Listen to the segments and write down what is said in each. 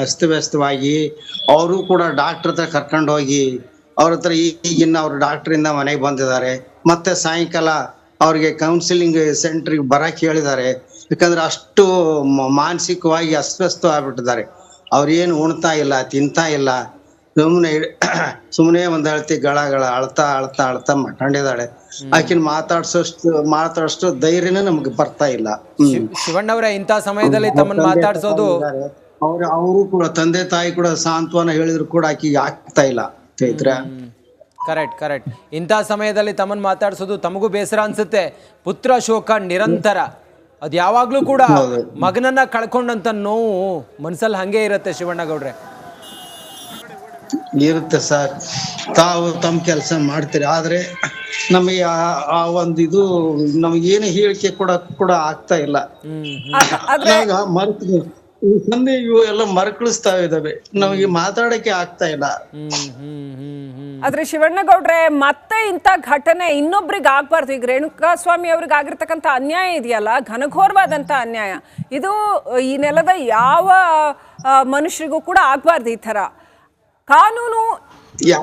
ಅಸ್ತವ್ಯಸ್ತವಾಗಿ ಅವರು ಕೂಡ ಡಾಕ್ಟರ್ ಹತ್ರ ಕರ್ಕೊಂಡು ಹೋಗಿ ಅವ್ರ ಹತ್ರ ಈಗಿನ ಅವ್ರ ಡಾಕ್ಟರ್ ಇಂದ ಮನೆಗೆ ಬಂದಿದ್ದಾರೆ. ಮತ್ತೆ ಸಾಯಂಕಾಲ ಅವ್ರಿಗೆ ಕೌನ್ಸಿಲಿಂಗ್ ಸೆಂಟರ್ಗೆ ಬರಕ್ ಹೇಳಿದ್ದಾರೆ. ಯಾಕಂದ್ರೆ ಅಷ್ಟು ಮಾನಸಿಕವಾಗಿ ಅಸ್ವಸ್ಥ ಆಗ್ಬಿಟ್ಟಿದ್ದಾರೆ. ಅವ್ರೇನು ಉಣ್ತಾ ಇಲ್ಲ, ತಿಂತಾ ಇಲ್ಲ, ಸುಮ್ಮನೆ ಒಂದ್ ಹೇಳ್ತಿ ಗಳ ಅಳ್ತಾ ಅಳ್ತಾ ಅಳ್ತಾ ಮಟ್ಕೊಂಡಿದ್ದಾಳೆ. ಆಕಿನ ಮಾತಾಡ್ಸೋಷ್ಟು ಧೈರ್ಯನೂ ನಮ್ಗೆ ಬರ್ತಾ ಇಲ್ಲ. ಶಿವಣ್ಣವ್ರೆ, ಇಂಥ ಸಮಯದಲ್ಲಿ ತಮ್ಮನ್ನ ಮಾತಾಡ್ಸೋದು ಅವರು ಕೂಡ ತಂದೆ ತಾಯಿ ಕೂಡ ಸಾಂತ್ವನ ಹೇಳಿದ್ರು ಕೂಡ ಆಕಿಗೆ ಆಗ್ತಾ ಇಲ್ಲ. ಕರೆಕ್ಟ್. ಇಂಥ ಸಮಯದಲ್ಲಿ ತಮ್ಮನ್ನ ಮಾತಾಡ್ಸೋದು ತಮಗೂ ಬೇಸರ ಅನ್ಸುತ್ತೆ. ಪುತ್ರ ಶೋಕ ನಿರಂತರ, ಅದು ಯಾವಾಗ್ಲೂ ಕೂಡ ಮಗನನ್ನ ಕಳ್ಕೊಂಡಂತ ನೋವು ಮನ್ಸಲ್ಲಿ ಹಂಗೆ ಇರುತ್ತೆ ಶಿವಣ್ಣಗೌಡ್ರೆ. ಇರುತ್ತೆ ಸರ್, ತಾವು ತಮ್ಮ ಕೆಲಸ ಮಾಡ್ತೀರಿ, ಆದ್ರೆ ನಮಗೆ ಆ ಒಂದು ಇದು ನಮಗೇನು ಹೇಳಿಕೆ ಕೂಡ ಆಗ್ತಾ ಇಲ್ಲ. ತಂದೆ ಇವು ಎಲ್ಲ ಮರುಕಳಿಸ್ತಾ ಇದಾವೆ, ನಮಗೆ ಮಾತಾಡಕ್ಕೆ ಆಗ್ತಾ ಇಲ್ಲ. ಆದ್ರೆ ಶಿವಣ್ಣಗೌಡ್ರೆ, ಮತ್ತೆ ಇಂಥ ಘಟನೆ ಇನ್ನೊಬ್ರಿಗೆ ಆಗ್ಬಾರ್ದು. ಈಗ ರೇಣುಕಾಸ್ವಾಮಿ ಅವ್ರಿಗೆ ಆಗಿರ್ತಕ್ಕಂಥ ಅನ್ಯಾಯ ಇದೆಯಲ್ಲ, ಘನಘೋರವಾದಂತ ಅನ್ಯಾಯ, ಇದು ಈ ನೆಲದ ಯಾವ ಮನುಷ್ಯರಿಗೂ ಕೂಡ ಆಗ್ಬಾರ್ದು. ಈ ತರ ಕಾನೂನು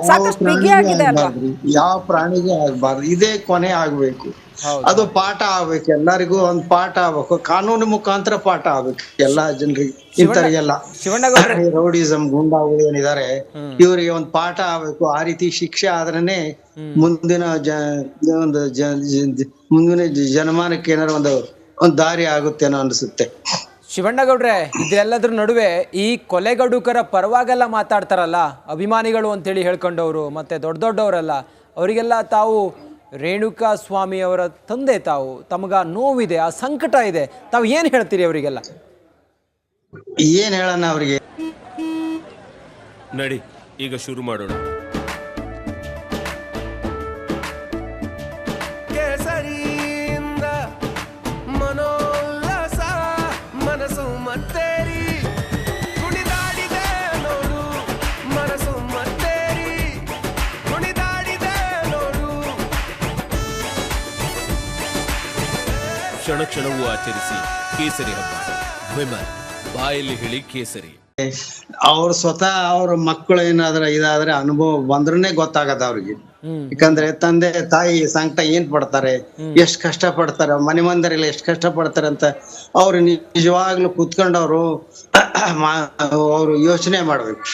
ಸಾಕಷ್ಟು ಬಿಗಿಯಾಗಿದೆ ಅಲ್ವಾ? ಯಾವ ಪ್ರಾಣಿಗೂ ಆಗ್ಬಾರ್ದು, ಇದೇ ಕೊನೆ ಆಗ್ಬೇಕು. ಅದು ಪಾಠ ಆಗ್ಬೇಕು, ಎಲ್ಲರಿಗೂ ಒಂದು ಪಾಠ ಆಗ್ಬೇಕು. ಕಾನೂನು ಮುಖಾಂತರ ಪಾಠ ಆಗ್ಬೇಕು ಎಲ್ಲಾ ಜನರಿಗೆ. ಇಂಥವ್ರಿಗೆಲ್ಲ ರೌಡಿಸಂ ಗುಂಡಾಗಳು ಏನಿದ್ದಾರೆ ಇವ್ರಿಗೆ ಒಂದು ಪಾಠ ಆಗ್ಬೇಕು. ಆ ರೀತಿ ಶಿಕ್ಷೆ ಆದ್ರೇನೆ ಮುಂದಿನ ಜನಮಾನಕ್ಕೆ ಏನಾರ ಒಂದು ದಾರಿ ಆಗುತ್ತೇನೋ ಅನ್ಸುತ್ತೆ. ಶಿವಣ್ಣಗೌಡ್ರೆ, ಇದೆಲ್ಲದ್ರ ನಡುವೆ ಈ ಕೊಲೆಗಡುಕರ ಪರವಾಗೆಲ್ಲ ಮಾತಾಡ್ತಾರಲ್ಲ ಅಭಿಮಾನಿಗಳು ಅಂತೇಳಿ ಹೇಳ್ಕೊಂಡವರು, ಮತ್ತೆ ದೊಡ್ಡವರೆಲ್ಲ, ಅವರಿಗೆಲ್ಲ ತಾವು ರೇಣುಕಾ ಸ್ವಾಮಿ ಅವರ ತಂದೆ, ತಮಗ ನೋವಿದೆ, ಆ ಸಂಕಟ ಇದೆ, ತಾವು ಏನ್ ಹೇಳ್ತೀರಿ ಅವರಿಗೆಲ್ಲ? ಏನ್ ಹೇಳೋಣ ಅವ್ರಿಗೆ? ನಡಿ ಈಗ ಶುರು ಮಾಡೋಣ. ಕ್ಷಣ ಕ್ಷಣವೂ ಆಚರಿಸಿ ಕೇಸರಿ ಹಬ್ಬ. ವಿಮಲ್ ಬಾಯಲ್ಲಿ ಹೇಳಿ ಕೇಸರಿ. ಅವ್ರು ಸ್ವತಃ ಅವ್ರ ಮಕ್ಕಳು ಏನಾದ್ರ ಇದಾದ್ರೆ ಅನುಭವ ಬಂದ್ರನೆ ಗೊತ್ತಾಗದ ಅವ್ರಿಗೆ. ಯಾಕಂದ್ರೆ ತಂದೆ ತಾಯಿ ಸಂಕಟ ಏನ್ ಪಡ್ತಾರೆ, ಎಷ್ಟ್ ಕಷ್ಟ ಪಡ್ತಾರೆ, ಮನೆ ಮಂದಿರೆಲ್ಲ ಎಷ್ಟ್ ಕಷ್ಟ ಪಡ್ತಾರೆ ಅಂತ ಅವ್ರು ನಿಜವಾಗ್ಲೂ ಕುತ್ಕೊಂಡವ್ರು ಅವ್ರು ಯೋಚನೆ ಮಾಡ್ಬೇಕು.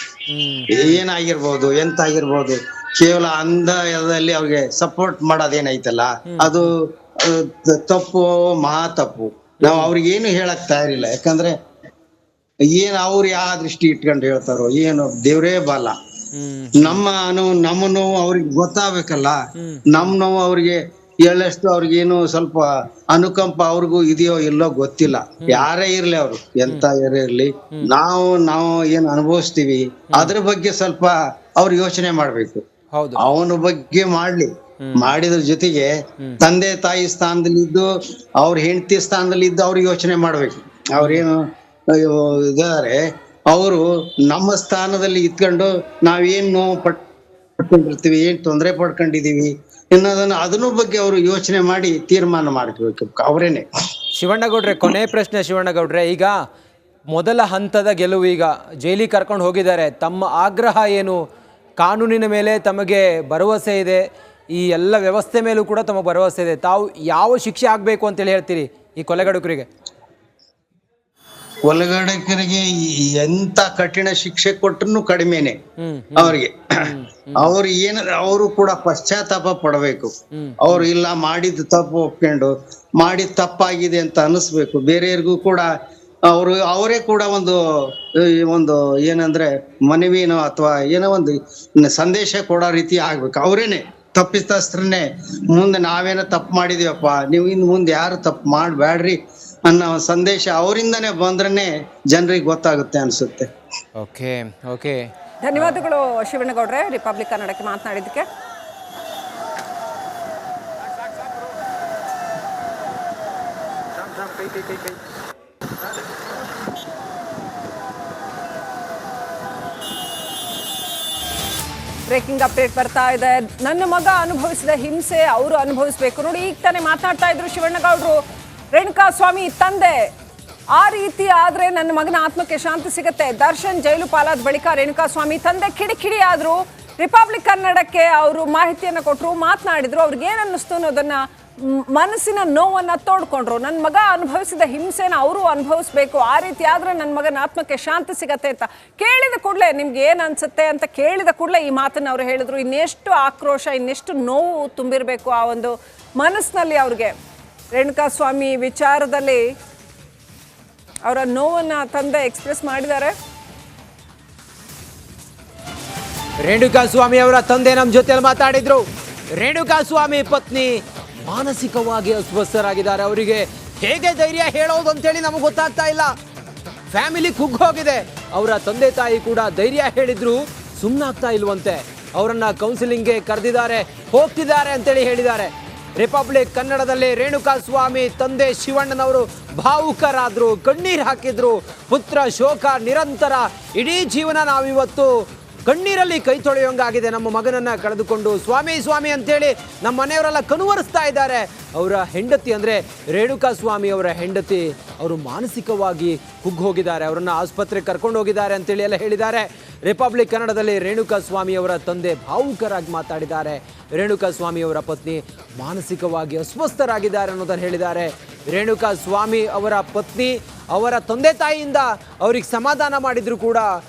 ಏನಾಗಿರ್ಬೋದು, ಎಂತ ಆಗಿರ್ಬೋದು, ಕೇವಲ ಅಂಧದಲ್ಲಿ ಅವ್ರಿಗೆ ಸಪೋರ್ಟ್ ಮಾಡೋದೇನೈತಲ್ಲ ಅದು ತಪ್ಪು, ಮಹಾ ತಪ್ಪು. ನಾವ್ ಅವ್ರಿಗೇನು ಹೇಳಕ್ ತಯಾರಿಲ್ಲ. ಯಾಕಂದ್ರೆ ಏನ್ ಅವ್ರು ಯಾವ ದೃಷ್ಟಿ ಇಟ್ಕೊಂಡು ಹೇಳ್ತಾರೋ ಏನು, ದೇವ್ರೇ ಬಲ್ಲ. ನಮ್ಮ ನೋವು ಅವ್ರಿಗೆ ಗೊತ್ತಾಗ್ಬೇಕಲ್ಲ. ನಮ್ ನೋವು ಅವ್ರಿಗೆ ಹೇಳಷ್ಟು ಅವ್ರಿಗೇನು ಸ್ವಲ್ಪ ಅನುಕಂಪ ಅವ್ರಿಗೂ ಇದೆಯೋ ಇಲ್ಲೋ ಗೊತ್ತಿಲ್ಲ. ಯಾರೇ ಇರ್ಲಿ, ಅವ್ರು ಎಂತ ಇರ್ಲಿ, ನಾವು ಏನ್ ಅನುಭವಿಸ್ತೀವಿ ಅದ್ರ ಬಗ್ಗೆ ಸ್ವಲ್ಪ ಅವ್ರು ಯೋಚನೆ ಮಾಡ್ಬೇಕು. ಅವನ ಬಗ್ಗೆ ಮಾಡಿದ್ರ ಜೊತೆಗೆ ತಂದೆ ತಾಯಿ ಸ್ಥಾನದಲ್ಲಿ ಇದ್ದು ಅವ್ರ ಹೆಂಡತಿ ಸ್ಥಾನದಲ್ಲಿ ಇದ್ದು ಅವ್ರು ಯೋಚನೆ ಮಾಡ್ಬೇಕು. ಅವ್ರೇನು ಇದಾರೆ, ಅವರು ನಮ್ಮ ಸ್ಥಾನದಲ್ಲಿ ಇತ್ಕೊಂಡು ನಾವೇನ್ ನೋವು ಪಡ್ಕೊಂಡಿರ್ತೀವಿ, ಏನ್ ತೊಂದರೆ ಪಡ್ಕೊಂಡಿದೀವಿ ಅದನ್ನ ಬಗ್ಗೆ ಅವರು ಯೋಚನೆ ಮಾಡಿ ತೀರ್ಮಾನ ಮಾಡ್ಕೋಬೇಕು ಅವರೇನೆ. ಶಿವಣ್ಣಗೌಡ್ರೆ, ಕೊನೆ ಪ್ರಶ್ನೆ ಶಿವಣ್ಣಗೌಡ್ರೆ, ಈಗ ಮೊದಲ ಹಂತದ ಗೆಲುವು, ಈಗ ಜೈಲಿಗೆ ಕರ್ಕೊಂಡು ಹೋಗಿದ್ದಾರೆ, ತಮ್ಮ ಆಗ್ರಹ ಏನು? ಕಾನೂನಿನ ಮೇಲೆ ತಮಗೆ ಭರವಸೆ ಇದೆ, ಈ ಎಲ್ಲ ವ್ಯವಸ್ಥೆ ಮೇಲೂ ಕೂಡ ತಮಗೆ ಭರವಸೆ ಇದೆ, ತಾವು ಯಾವ ಶಿಕ್ಷೆ ಆಗ್ಬೇಕು ಅಂತೇಳಿ ಹೇಳ್ತೀರಿ ಈ ಕೊಲೆಗಡುಕರಿಗೆ? ಕೊಲೆಗಡುಕರಿಗೆ ಎಂತ ಕಠಿಣ ಶಿಕ್ಷೆ ಕೊಟ್ರು ಕಡಿಮೆನೆ ಅವ್ರಿಗೆ. ಅವರು ಕೂಡ ಪಶ್ಚಾತ್ತಾಪ ಪಡಬೇಕು. ಅವ್ರು ಇಲ್ಲ ಮಾಡಿದ ತಪ್ಪು ಒಪ್ಕೊಂಡು ಮಾಡಿದ ತಪ್ಪಾಗಿದೆ ಅಂತ ಅನಿಸ್ಬೇಕು. ಬೇರೆಯವ್ರಿಗೂ ಕೂಡ ಅವರೇ ಕೂಡ ಒಂದು ಏನಂದ್ರೆ ಮನವಿನೋ ಅಥವಾ ಏನೋ ಒಂದು ಸಂದೇಶ ಕೊಡೋ ರೀತಿ ಆಗ್ಬೇಕು. ಅವರೇನೆ ತಪ್ಪಿತಸ್ಥರನ್ನೇ ಮುಂದೆ ನಾವೇನೋ ತಪ್ಪು ಮಾಡಿದೀವಪ್ಪ, ನೀವು ಇನ್ನು ಮುಂದೆ ಯಾರು ತಪ್ಪು ಮಾಡ್ಬೇಡ್ರಿ ಅನ್ನೋ ಸಂದೇಶ ಅವರಿಂದನೇ ಬಂದ್ರೇ ಜನರಿಗೆ ಗೊತ್ತಾಗುತ್ತೆ ಅನ್ಸುತ್ತೆ. ಓಕೆ, ಧನ್ಯವಾದಗಳು ಶಿವಣ್ಣಗೌಡ್ರೆ, ರಿಪಬ್ಲಿಕ್ ಕನ್ನಡಕ್ಕೆ ಮಾತನಾಡಿದ್ದಕ್ಕೆ. ಬ್ರೇಕಿಂಗ್ ಅಪ್ಡೇಟ್ ಬರ್ತಾ ಇದೆ. ನನ್ನ ಮಗ ಅನುಭವಿಸಿದ ಹಿಂಸೆ ಅವರು ಅನುಭವಿಸ್ಬೇಕು. ನೋಡಿ, ಈಗ ತಾನೇ ಮಾತನಾಡ್ತಾ ಇದ್ರು ಶಿವಣ್ಣಗೌಡ್ರು, ರೇಣುಕಾಸ್ವಾಮಿ ತಂದೆ ಆ ರೀತಿ ಆದ್ರೆ ನನ್ನ ಮಗನ ಆತ್ಮಕ್ಕೆ ಶಾಂತಿ ಸಿಗುತ್ತೆ. ದರ್ಶನ್ ಜೈಲು ಪಾಲಾದ ಬಳಿಕ ರೇಣುಕಾಸ್ವಾಮಿ ತಂದೆ ಕಿಡಿಕಿಡಿ ಆದ್ರು. ರಿಪಬ್ಲಿಕ್ ಕನ್ನಡಕ್ಕೆ ಅವರು ಮಾಹಿತಿಯನ್ನು ಕೊಟ್ಟರು, ಮಾತನಾಡಿದ್ರು. ಅವ್ರಿಗೆ ಏನ್ ಅನ್ನಿಸ್ತು ಅನ್ನೋದನ್ನ, ಮನಸ್ಸಿನ ನೋವನ್ನ ತೋಡ್ಕೊಂಡ್ರು. ನನ್ನ ಮಗ ಅನುಭವಿಸಿದ ಹಿಂಸೆನ ಅವರು ಅನುಭವಿಸ್ಬೇಕು, ಆ ರೀತಿ ಆದ್ರೆ ನನ್ನ ಮಗನ ಆತ್ಮಕ್ಕೆ ಶಾಂತಿ ಸಿಗತ್ತೆ ಅಂತ ಕೇಳಿದ ಕೂಡಲೇ ನಿಮ್ಗೆ ಏನ್ ಅನ್ಸುತ್ತೆ ಅಂತ ಕೇಳಿದ ಕೂಡಲೇ ಈ ಮಾತನ್ನ ಅವ್ರು ಹೇಳಿದ್ರು. ಇನ್ನೆಷ್ಟು ಆಕ್ರೋಶ, ಇನ್ನೆಷ್ಟು ನೋವು ತುಂಬಿರಬೇಕು ಆ ಒಂದು ಮನಸ್ಸಿನಲ್ಲಿ ಅವ್ರಿಗೆ. ರೇಣುಕಾಸ್ವಾಮಿ ವಿಚಾರದಲ್ಲಿ ಅವರ ನೋವನ್ನ ತಂದೆ ಎಕ್ಸ್ಪ್ರೆಸ್ ಮಾಡಿದ್ದಾರೆ. ರೇಣುಕಾಸ್ವಾಮಿ ಅವರ ತಂದೆ ನಮ್ಮ ಜೊತೆಯಲ್ಲಿ ಮಾತಾಡಿದ್ರು. ರೇಣುಕಾಸ್ವಾಮಿ ಪತ್ನಿ ಮಾನಸಿಕವಾಗಿ ಅಸ್ವಸ್ಥರಾಗಿದ್ದಾರೆ. ಅವರಿಗೆ ಹೇಗೆ ಧೈರ್ಯ ಹೇಳೋದು ಅಂತೇಳಿ ನಮಗೆ ಗೊತ್ತಾಗ್ತಾ ಇಲ್ಲ. ಫ್ಯಾಮಿಲಿ ಕುಗ್ಗೋಗಿದೆ. ಅವರ ತಂದೆ ತಾಯಿ ಕೂಡ ಧೈರ್ಯ ಹೇಳಿದ್ರು ಸುಮ್ಮನಾಗ್ತಾ ಇಲ್ವಂತೆ. ಅವರನ್ನ ಕೌನ್ಸಿಲಿಂಗ್ಗೆ ಕರೆದಿದ್ದಾರೆ, ಹೋಗ್ತಿದ್ದಾರೆ ಅಂತೇಳಿ ಹೇಳಿದ್ದಾರೆ. ರಿಪಬ್ಲಿಕ್ ಕನ್ನಡದಲ್ಲಿ ರೇಣುಕಾಸ್ವಾಮಿ ತಂದೆ ಶಿವಣ್ಣನವರು ಭಾವುಕರಾದ್ರು, ಕಣ್ಣೀರು ಹಾಕಿದ್ರು. ಪುತ್ರ ಶೋಕ ನಿರಂತರ. ಇಡೀ ಜೀವನ ನಾವಿವತ್ತು ಕಣ್ಣೀರಲ್ಲಿ ಕೈ ತೊಳೆಯೋಂಗಾಗಿದೆ ನಮ್ಮ ಮಗನನ್ನ ಕಳೆದುಕೊಂಡು. ಸ್ವಾಮಿ ಸ್ವಾಮಿ ಅಂತೇಳಿ ನಮ್ಮ ಮನೆಯವರೆಲ್ಲ ಕನುವರಿಸ್ತಾ ಇದ್ದಾರೆ. ಅವರ ಹೆಂಡತಿ ಅಂದರೆ ರೇಣುಕಾಸ್ವಾಮಿ ಅವರ ಹೆಂಡತಿ, ಅವರು ಮಾನಸಿಕವಾಗಿ ಕುಗ್ಗೋಗಿದ್ದಾರೆ. ಅವರನ್ನು ಆಸ್ಪತ್ರೆಗೆ ಕರ್ಕೊಂಡು ಹೋಗಿದ್ದಾರೆ ಅಂತೇಳಿ ಎಲ್ಲ ಹೇಳಿದ್ದಾರೆ. ರಿಪಬ್ಲಿಕ್ ಕನ್ನಡದಲ್ಲಿ ರೇಣುಕಾಸ್ವಾಮಿ ಅವರ ತಂದೆ ಭಾವುಕರಾಗಿ ಮಾತಾಡಿದ್ದಾರೆ. ರೇಣುಕಾಸ್ವಾಮಿ ಅವರ ಪತ್ನಿ ಮಾನಸಿಕವಾಗಿ ಅಸ್ವಸ್ಥರಾಗಿದ್ದಾರೆ ಅನ್ನೋದನ್ನು ಹೇಳಿದ್ದಾರೆ. ರೇಣುಕಾಸ್ವಾಮಿ ಅವರ ಪತ್ನಿ ಅವರ ತಂದೆ ತಾಯಿಯಿಂದ ಅವ್ರಿಗೆ ಸಮಾಧಾನ ಮಾಡಿದ್ರು ಕೂಡ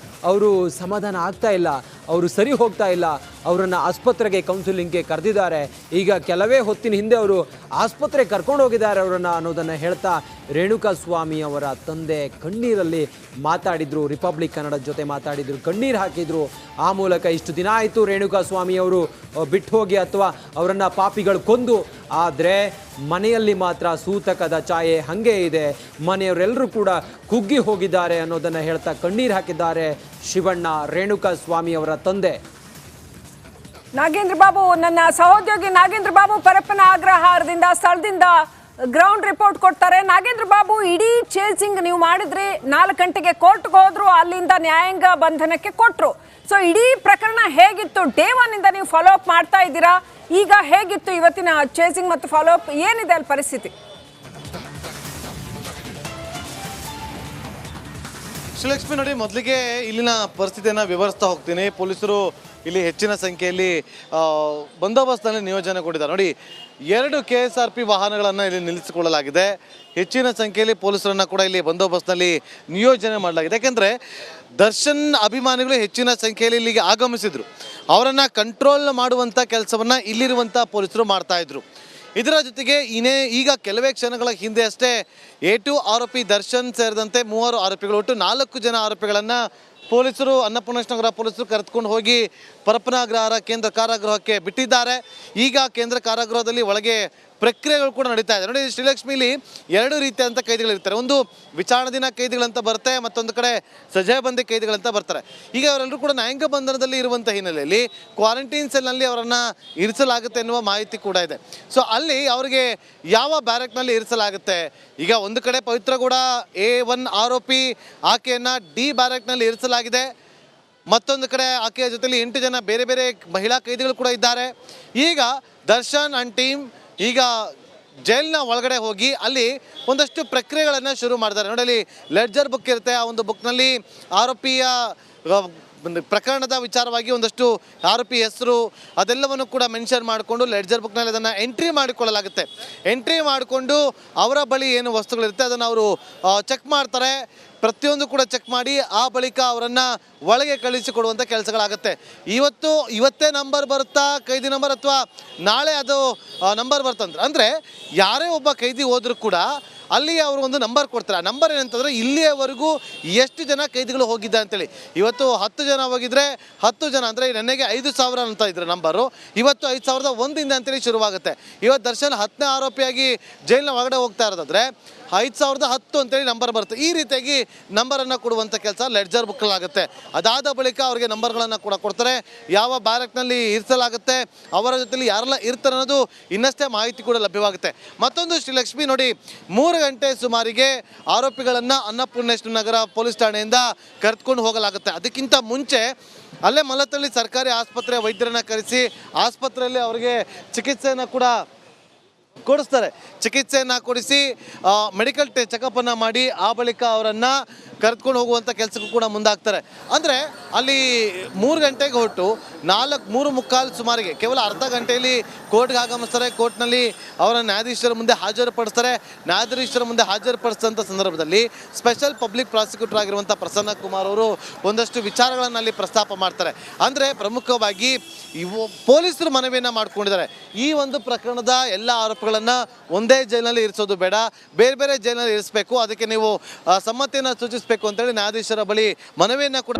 ಅವರು ಸಮಾಧಾನ ಆಗ್ತಾ ಇಲ್ಲ, ಅವರು ಸರಿ ಹೋಗ್ತಾ ಇಲ್ಲ. ಅವರನ್ನು ಆಸ್ಪತ್ರೆಗೆ ಕೌನ್ಸಿಲಿಂಗ್ಗೆ ಕರೆದಿದ್ದಾರೆ. ಈಗ ಕೆಲವೇ ಹೊತ್ತಿನ ಹಿಂದೆ ಅವರು ಆಸ್ಪತ್ರೆಗೆ ಕರ್ಕೊಂಡು ಹೋಗಿದ್ದಾರೆ ಅವರನ್ನು ಅನ್ನೋದನ್ನು ಹೇಳ್ತಾ ರೇಣುಕಾಸ್ವಾಮಿ ಅವರ ತಂದೆ ಕಣ್ಣೀರಲ್ಲಿ ಮಾತಾಡಿದ್ರು. ರಿಪಬ್ಲಿಕ್ ಕನ್ನಡದ ಜೊತೆ ಮಾತಾಡಿದ್ರು, ಕಣ್ಣೀರು ಹಾಕಿದ್ರು. ಆ ಮೂಲಕ ಇಷ್ಟು ದಿನ ಆಯಿತು ರೇಣುಕಾಸ್ವಾಮಿ ಅವರು ಬಿಟ್ಟು ಹೋಗಿ ಅಥವಾ ಅವರನ್ನು ಪಾಪಿಗಳು ಕೊಂದು. ಆದರೆ ಮನೆಯಲ್ಲಿ ಮಾತ್ರ ಸೂತಕದ ಛಾಯೆ ಹಾಗೇ ಇದೆ. ಮನೆಯವರೆಲ್ಲರೂ ಕೂಡ ಕುಗ್ಗಿ ಹೋಗಿದ್ದಾರೆ ಅನ್ನೋದನ್ನು ಹೇಳ್ತಾ ಕಣ್ಣೀರು ಹಾಕಿದ್ದಾರೆ ಶಿವಣ್ಣ, ರೇಣುಕಾಸ್ವಾಮಿ ಅವರ ತಂದೆ. ನಾಗೇಂದ್ರ ಬಾಬು, ನನ್ನ ಸಹೋದ್ಯೋಗಿ ನಾಗೇಂದ್ರ ಬಾಬು ಪರಪ್ಪನ ಅಗ್ರಹಾರದಿಂದ ಸ್ಥಳದಿಂದ ಗ್ರೌಂಡ್ ರಿಪೋರ್ಟ್ ಕೊಡ್ತಾರೆ. ನಾಗೇಂದ್ರ ಬಾಬು, ಇಡೀ ಚೇಸಿಂಗ್ ನೀವು ಮಾಡಿದ್ರಿ, 4 ಗಂಟೆಗೆ ಕೋರ್ಟ್ಗೆ ಹೋದ್ರು, ಅಲ್ಲಿಂದ ನ್ಯಾಯಾಂಗ ಬಂಧನಕ್ಕೆ ಕೊಟ್ರು. ಸೊ ಇಡೀ ಪ್ರಕರಣ ಹೇಗಿತ್ತು? ಡೇ 1 ಇಂದ ನೀವು ಫಾಲೋ ಅಪ್ ಮಾಡ್ತಾ ಇದ್ದೀರಾ. ಈಗ ಹೇಗಿತ್ತು ಇವತ್ತಿನ ಚೇಸಿಂಗ್ ಮತ್ತು ಫಾಲೋ ಅಪ್? ಏನಿದೆ ಅಲ್ಲಿ ಪರಿಸ್ಥಿತಿ? ಶ್ರೀಲಕ್ಷ್ಮಿ, ನೋಡಿ, ಮೊದಲಿಗೆ ಇಲ್ಲಿನ ಪರಿಸ್ಥಿತಿಯನ್ನು ವಿವರಿಸ್ತಾ ಹೋಗ್ತೀನಿ. ಪೊಲೀಸರು ಇಲ್ಲಿ ಹೆಚ್ಚಿನ ಸಂಖ್ಯೆಯಲ್ಲಿ ಬಂದೋಬಸ್ತ್ನಲ್ಲಿ ನಿಯೋಜನೆಗೊಂಡಿದ್ದಾರೆ. ನೋಡಿ, 2 KSRP ವಾಹನಗಳನ್ನು ಇಲ್ಲಿ ನಿಲ್ಲಿಸಿಕೊಳ್ಳಲಾಗಿದೆ. ಹೆಚ್ಚಿನ ಸಂಖ್ಯೆಯಲ್ಲಿ ಪೊಲೀಸರನ್ನು ಕೂಡ ಇಲ್ಲಿ ಬಂದೋಬಸ್ತ್ನಲ್ಲಿ ನಿಯೋಜನೆ ಮಾಡಲಾಗಿದೆ. ಯಾಕೆಂದರೆ ದರ್ಶನ್ ಅಭಿಮಾನಿಗಳು ಹೆಚ್ಚಿನ ಸಂಖ್ಯೆಯಲ್ಲಿ ಇಲ್ಲಿಗೆ ಆಗಮಿಸಿದರು. ಅವರನ್ನು ಕಂಟ್ರೋಲ್ ಮಾಡುವಂಥ ಕೆಲಸವನ್ನು ಇಲ್ಲಿರುವಂಥ ಪೊಲೀಸರು ಮಾಡ್ತಾಯಿದ್ರು. ಇದರ ಜೊತೆಗೆ ಈಗ ಕೆಲವೇ ಕ್ಷಣಗಳ ಹಿಂದೆ ಅಷ್ಟೇ A2 ಆರೋಪಿ ದರ್ಶನ್ ಸೇರಿದಂತೆ 3 ಆರೋಪಿಗಳು, ಒಟ್ಟು 4 ಜನ ಆರೋಪಿಗಳನ್ನು ಪೊಲೀಸರು, ಅನ್ನಪೂರ್ಣೇಶ್ವರ ನಗರ ಪೊಲೀಸರು ಕರೆದುಕೊಂಡು ಹೋಗಿ ಪರಪ್ಪನ ಅಗ್ರಹಾರ ಕೇಂದ್ರ ಕಾರಾಗೃಹಕ್ಕೆ ಬಿಟ್ಟಿದ್ದಾರೆ. ಈಗ ಕೇಂದ್ರ ಕಾರಾಗೃಹದಲ್ಲಿ ಒಳಗೆ ಪ್ರಕ್ರಿಯೆಗಳು ಕೂಡ ನಡೀತಾ ಇದೆ. ನೋಡಿ ಶ್ರೀಲಕ್ಷ್ಮಿಲಿ 2 ರೀತಿಯಾದಂಥ ಕೈದಿಗಳಿರ್ತಾರೆ. ಒಂದು ವಿಚಾರಣಾಧೀನ ಕೈದಿಗಳಂತ ಬರುತ್ತೆ, ಮತ್ತೊಂದು ಕಡೆ ಸಜಾಬಂದಿ ಕೈದಿಗಳಂತ ಬರ್ತಾರೆ. ಈಗ ಅವರೆಲ್ಲರೂ ಕೂಡ ನ್ಯಾಯಾಂಗ ಬಂಧನದಲ್ಲಿ ಇರುವಂಥ ಹಿನ್ನೆಲೆಯಲ್ಲಿ ಕ್ವಾರಂಟೈನ್ ಸೆಲ್ನಲ್ಲಿ ಅವರನ್ನು ಇರಿಸಲಾಗುತ್ತೆ ಎನ್ನುವ ಮಾಹಿತಿ ಕೂಡ ಇದೆ. ಸೊ ಅಲ್ಲಿ ಅವರಿಗೆ ಯಾವ ಬ್ಯಾರಕ್ನಲ್ಲಿ ಇರಿಸಲಾಗುತ್ತೆ? ಈಗ ಒಂದು ಕಡೆ ಪವಿತ್ರಗೌಡ A1 ಆರೋಪಿ, ಆಕೆಯನ್ನು D ಬ್ಯಾರಕ್ನಲ್ಲಿ ಇರಿಸಲಾಗಿದೆ. ಮತ್ತೊಂದು ಕಡೆ ಆಕೆಯ ಜೊತೆಲಿ 8 ಜನ ಬೇರೆ ಬೇರೆ ಮಹಿಳಾ ಕೈದಿಗಳು ಕೂಡ ಇದ್ದಾರೆ. ಈಗ ದರ್ಶನ್ ಅಂಡ್ ಟೀಮ್ ಈಗ ಜೈಲಿನ ಒಳಗಡೆ ಹೋಗಿ ಅಲ್ಲಿ ಒಂದಷ್ಟು ಪ್ರಕ್ರಿಯೆಗಳನ್ನು ಶುರು ಮಾಡಿದ್ದಾರೆ. ನೋಡಿ, ಅಲ್ಲಿ ಲೆಡ್ಜರ್ ಬುಕ್ ಇರುತ್ತೆ. ಆ ಒಂದು ಬುಕ್ನಲ್ಲಿ ಆರೋಪಿಯ ಪ್ರಕರಣದ ವಿಚಾರವಾಗಿ ಒಂದಷ್ಟು ಆರೋಪಿ ಹೆಸರು ಅದೆಲ್ಲವನ್ನು ಕೂಡ ಮೆನ್ಷನ್ ಮಾಡಿಕೊಂಡು ಲೆಡ್ಜರ್ ಬುಕ್ನಲ್ಲಿ ಅದನ್ನು ಎಂಟ್ರಿ ಮಾಡಿಕೊಳ್ಳಲಾಗುತ್ತೆ. ಎಂಟ್ರಿ ಮಾಡಿಕೊಂಡು ಅವರ ಬಳಿ ಏನು ವಸ್ತುಗಳಿರುತ್ತೆ ಅದನ್ನು ಅವರು ಚೆಕ್ ಮಾಡ್ತಾರೆ. ಪ್ರತಿಯೊಂದು ಕೂಡ ಚೆಕ್ ಮಾಡಿ ಆ ಬಳಿಕ ಅವರನ್ನು ಒಳಗೆ ಕಳಿಸಿಕೊಡುವಂಥ ಕೆಲಸಗಳಾಗುತ್ತೆ. ಇವತ್ತೇ ನಂಬರ್ ಬರುತ್ತಾ ಕೈದಿ ನಂಬರ್, ಅಥವಾ ನಾಳೆ ಅದು ನಂಬರ್ ಬರ್ತಂದ್ರೆ, ಅಂದರೆ ಯಾರೇ ಒಬ್ಬ ಕೈದಿ ಹೋದರೂ ಕೂಡ ಅಲ್ಲಿ ಅವರು ಒಂದು ನಂಬರ್ ಕೊಡ್ತಾರೆ. ಆ ನಂಬರ್ ಏನಂತಂದರೆ ಇಲ್ಲಿಯವರೆಗೂ ಎಷ್ಟು ಜನ ಕೈದಿಗಳು ಹೋಗಿದ್ದ ಅಂತೇಳಿ. ಇವತ್ತು 10 ಜನ ಹೋಗಿದ್ರೆ 10 ಜನ ಅಂದರೆ ನನಗೆ 5,000 ಅಂತ ಇದ್ರೆ ನಂಬರು, ಇವತ್ತು 5,001 ಅಂತೇಳಿ ಶುರುವಾಗುತ್ತೆ. ಇವತ್ತು ದರ್ಶನ್ 10ನೇ ಆರೋಪಿಯಾಗಿ ಜೈಲಿನ ಒಳಗಡೆ ಹೋಗ್ತಾ ಇರೋದಾದರೆ 5,010 ಅಂತೇಳಿ ನಂಬರ್ ಬರುತ್ತೆ. ಈ ರೀತಿಯಾಗಿ ನಂಬರನ್ನು ಕೊಡುವಂಥ ಕೆಲಸ ಲೆಡ್ಜರ್ ಬುಕ್ಕಲ್ಲಾಗುತ್ತೆ. ಅದಾದ ಬಳಿಕ ಅವರಿಗೆ ನಂಬರ್ಗಳನ್ನು ಕೂಡ ಕೊಡ್ತಾರೆ. ಯಾವ ಬ್ಯಾರಕ್ನಲ್ಲಿ ಇರಿಸಲಾಗುತ್ತೆ, ಅವರ ಜೊತೆಲಿ ಯಾರೆಲ್ಲ ಇರ್ತಾರೆ ಅನ್ನೋದು ಇನ್ನಷ್ಟೇ ಮಾಹಿತಿ ಕೂಡ ಲಭ್ಯವಾಗುತ್ತೆ. ಮತ್ತೊಂದು ಶ್ರೀಲಕ್ಷ್ಮಿ, ನೋಡಿ, 3 ಗಂಟೆ ಸುಮಾರಿಗೆ ಆರೋಪಿಗಳನ್ನು ಅನ್ನಪೂರ್ಣೇಶ್ವರ ನಗರ ಪೊಲೀಸ್ ಠಾಣೆಯಿಂದ ಕರೆದುಕೊಂಡು ಹೋಗಲಾಗುತ್ತೆ. ಅದಕ್ಕಿಂತ ಮುಂಚೆ ಅಲ್ಲೇ ಮಲ್ಲತ್ತಳ್ಳಿ ಸರ್ಕಾರಿ ಆಸ್ಪತ್ರೆ ವೈದ್ಯರನ್ನು ಕರೆಸಿ ಆಸ್ಪತ್ರೆಯಲ್ಲಿ ಅವರಿಗೆ ಚಿಕಿತ್ಸೆಯನ್ನು ಕೂಡ ಕೊಡಿಸ್ತಾರೆ. ಚಿಕಿತ್ಸೆಯನ್ನು ಕೊಡಿಸಿ ಮೆಡಿಕಲ್ ಚೆಕಪ್ ಅನ್ನು ಮಾಡಿ ಆ ಬಳಿಕ ಅವರನ್ನು ಕರೆದುಕೊಂಡು ಹೋಗುವಂಥ ಕೆಲಸಕ್ಕೂ ಕೂಡ ಮುಂದಾಗ್ತಾರೆ. ಅಂದರೆ ಅಲ್ಲಿ 3 ಗಂಟೆಗೆ ಹೊರಟು 3:45 ಸುಮಾರಿಗೆ ಕೇವಲ ಅರ್ಧ ಗಂಟೆಯಲ್ಲಿ ಕೋರ್ಟ್ಗೆ ಆಗಮಿಸ್ತಾರೆ. ಕೋರ್ಟ್ನಲ್ಲಿ ಅವರ ನ್ಯಾಯಾಧೀಶರ ಮುಂದೆ ಹಾಜರುಪಡಿಸ್ತಾರೆ. ನ್ಯಾಯಾಧೀಶರ ಮುಂದೆ ಹಾಜರುಪಡಿಸಿದಂಥ ಸಂದರ್ಭದಲ್ಲಿ ಸ್ಪೆಷಲ್ ಪಬ್ಲಿಕ್ ಪ್ರಾಸಿಕ್ಯೂಟರ್ ಆಗಿರುವಂಥ ಪ್ರಸನ್ನ ಕುಮಾರ್ ಅವರು ಒಂದಷ್ಟು ವಿಚಾರಗಳನ್ನು ಅಲ್ಲಿ ಪ್ರಸ್ತಾಪ ಮಾಡ್ತಾರೆ. ಅಂದರೆ ಪ್ರಮುಖವಾಗಿ ಪೊಲೀಸರು ಮನವಿಯನ್ನು ಮಾಡ್ಕೊಂಡಿದ್ದಾರೆ. ಈ ಒಂದು ಪ್ರಕರಣದ ಎಲ್ಲ ಆರೋಪಗಳನ್ನು ಒಂದೇ ಜೈಲಿನಲ್ಲಿ ಇರಿಸೋದು ಬೇಡ, ಬೇರೆ ಬೇರೆ ಜೈಲಿನಲ್ಲಿ ಇರಿಸಬೇಕು, ಅದಕ್ಕೆ ನೀವು ಸಮ್ಮತಿಯನ್ನು ಸೂಚಿಸಬೇಕು ಅಂತೇಳಿ ನ್ಯಾಯಾಧೀಶರ ಬಳಿ ಮನವಿಯನ್ನು ಕೂಡ